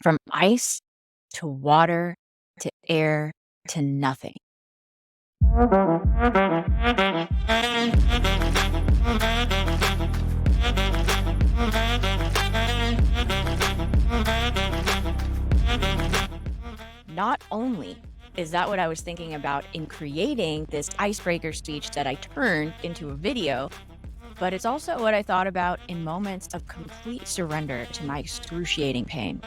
from ice to water to air to nothing. Not only is that what I was thinking about in creating this icebreaker speech that I turned into a video, but it's also what I thought about in moments of complete surrender to my excruciating pain.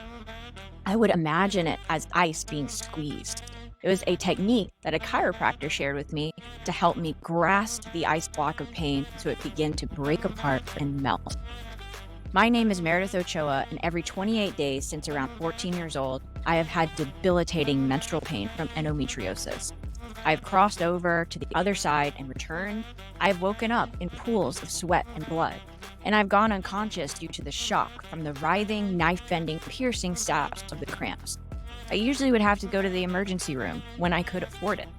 I would imagine it as ice being squeezed. It was a technique that a chiropractor shared with me to help me grasp the ice block of pain so it began to break apart and melt. My name is Meredith Ochoa, and every 28 days since around 14 years old, I have had debilitating menstrual pain from endometriosis. I have crossed over to the other side and returned. I have woken up in pools of sweat and blood, and I've gone unconscious due to the shock from the writhing, knife-bending, piercing stabs of the cramps. I usually would have to go to the emergency room when I could afford it.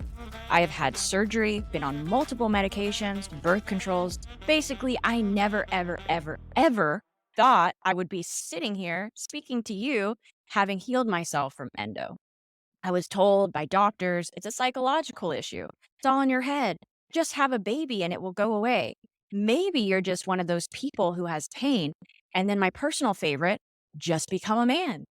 I have had surgery, been on multiple medications, birth controls. Basically, I never, ever thought I would be sitting here speaking to you, having healed myself from endo. I was told by doctors it's a psychological issue. It's all in your head. Just have a baby and it will go away. Maybe you're just one of those people who has pain. And then my personal favorite, just become a man.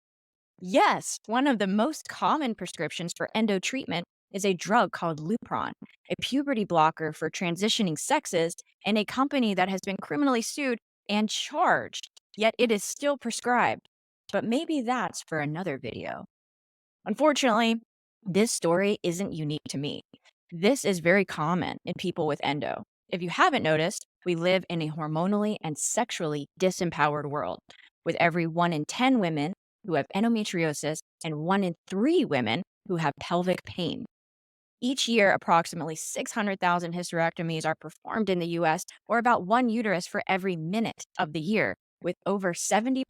Yes, one of the most common prescriptions for endo treatment is a drug called Lupron, a puberty blocker for transitioning sexes, and a company that has been criminally sued and charged, yet it is still prescribed. But maybe that's for another video. Unfortunately, this story isn't unique to me. This is very common in people with endo. If you haven't noticed, we live in a hormonally and sexually disempowered world, with every 1 in 10 women who have endometriosis and 1 in 3 women who have pelvic pain. Each year, approximately 600,000 hysterectomies are performed in the US, or about 1 uterus for every minute of the year, with over 70%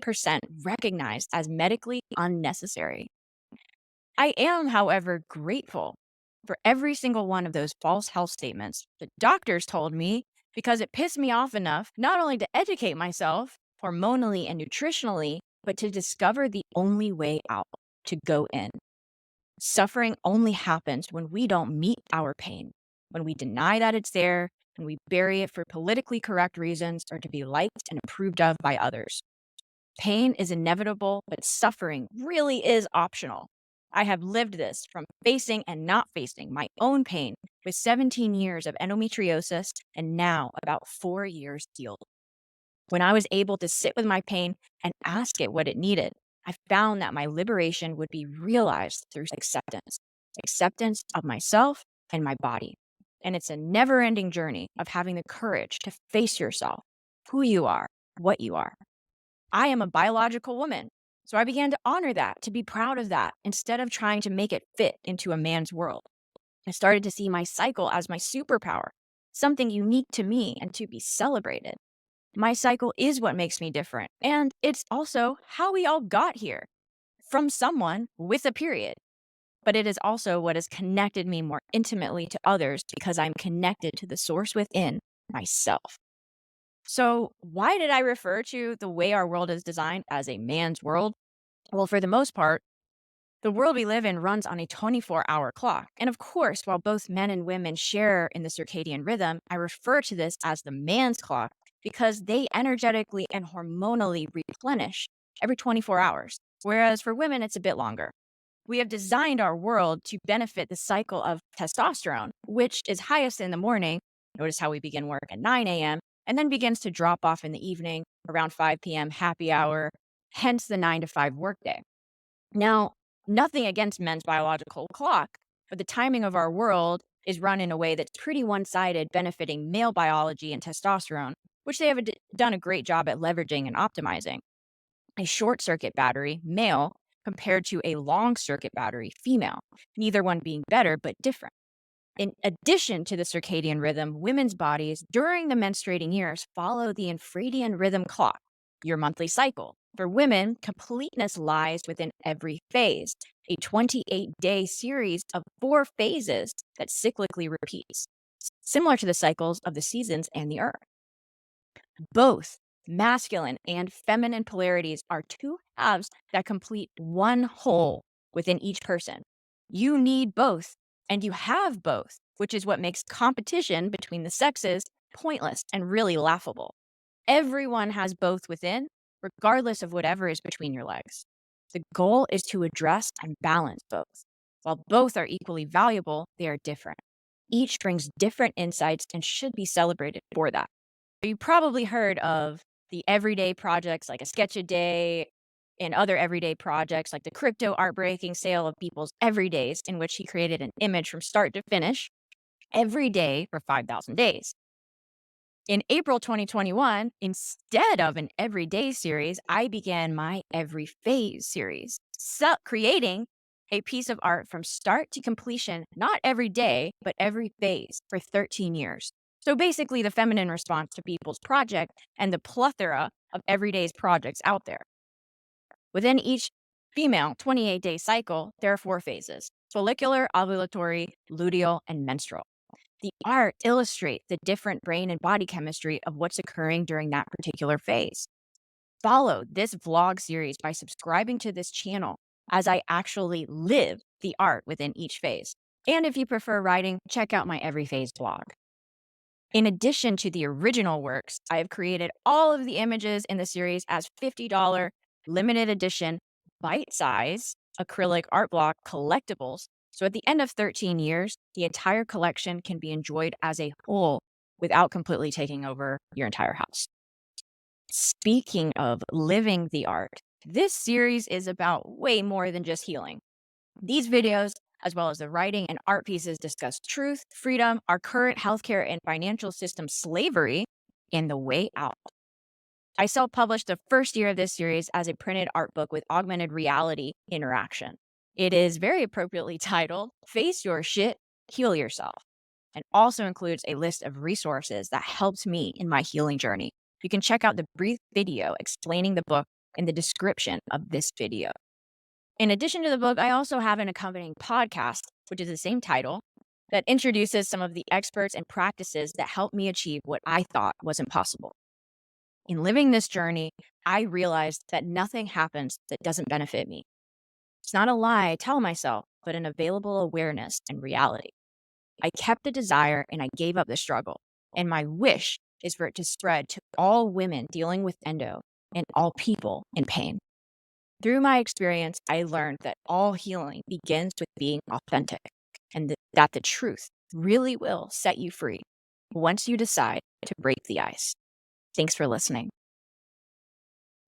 recognized as medically unnecessary. I am, however, grateful for every single one of those false health statements the doctors told me, because it pissed me off enough not only to educate myself hormonally and nutritionally, but to discover the only way out, to go in. Suffering only happens when we don't meet our pain, when we deny that it's there, and we bury it for politically correct reasons or to be liked and approved of by others. Pain is inevitable, but suffering really is optional. I have lived this from facing and not facing my own pain with 17 years of endometriosis and now about 4 years healed. When I was able to sit with my pain and ask it what it needed, I found that my liberation would be realized through acceptance of myself and my body. And it's a never-ending journey of having the courage to face yourself, who you are, what you are. I am a biological woman, so I began to honor that, to be proud of that, instead of trying to make it fit into a man's world. I started to see my cycle as my superpower, something unique to me and to be celebrated. My cycle is what makes me different, and it's also how we all got here, from someone with a period. But it is also what has connected me more intimately to others because I'm connected to the source within myself. So, why did I refer to the way our world is designed as a man's world? Well, for the most part, the world we live in runs on a 24-hour clock. And of course, while both men and women share in the circadian rhythm, I refer to this as the man's clock because they energetically and hormonally replenish every 24 hours, whereas for women, it's a bit longer. We have designed our world to benefit the cycle of testosterone, which is highest in the morning. Notice how we begin work at 9 a.m. and then begins to drop off in the evening around 5 p.m. happy hour, hence the 9 to 5 workday. Now, nothing against men's biological clock, but the timing of our world is run in a way that's pretty one-sided, benefiting male biology and testosterone, which they have done a great job at leveraging and optimizing. A short circuit battery, male, compared to a long circuit battery, female, neither one being better but different. In addition to the circadian rhythm, women's bodies during the menstruating years follow the infradian rhythm clock, your monthly cycle. For women, completeness lies within every phase, a 28-day series of 4 phases that cyclically repeats, similar to the cycles of the seasons and the earth. Both Masculine and feminine polarities are two halves that complete one whole within each person. You need both, and you have both, which is what makes competition between the sexes pointless and really laughable. Everyone has both within, regardless of whatever is between your legs. The goal is to address and balance both. While both are equally valuable, they are different. Each brings different insights and should be celebrated for that. You probably heard of the everyday projects like a sketch a day and other everyday projects like the crypto art breaking sale of people's everydays, in which he created an image from start to finish every day for 5,000 days. In April 2021, instead of an everyday series, I began my every phase series, creating a piece of art from start to completion, not every day, but every phase for 13 years. So basically, the feminine response to people's project and the plethora of everyday's projects out there. Within each female 28-day cycle, there are 4 phases: follicular, ovulatory, luteal, and menstrual. The art illustrates the different brain and body chemistry of what's occurring during that particular phase. Follow this vlog series by subscribing to this channel as I actually live the art within each phase. And if you prefer writing, check out my Every Phase blog. In addition to the original works, I have created all of the images in the series as $50 limited edition bite-size acrylic art block collectibles. So at the end of 13 years, the entire collection can be enjoyed as a whole without completely taking over your entire house. Speaking of living the art, this series is about way more than just healing. These videos, as well as the writing and art pieces, discuss truth, freedom, our current healthcare and financial system slavery, and the way out. I self-published the first year of this series as a printed art book with augmented reality interaction. It is very appropriately titled Face Your Shit, Heal Yourself, and also includes a list of resources that helped me in my healing journey. You can check out the brief video explaining the book in the description of this video. In addition to the book, I also have an accompanying podcast, which is the same title, that introduces some of the experts and practices that helped me achieve what I thought was impossible. In living this journey, I realized that nothing happens that doesn't benefit me. It's not a lie I tell myself, but an available awareness and reality. I kept the desire and I gave up the struggle. And my wish is for it to spread to all women dealing with endo and all people in pain. Through my experience, I learned that all healing begins with being authentic, and that the truth really will set you free once you decide to break the ice. Thanks for listening.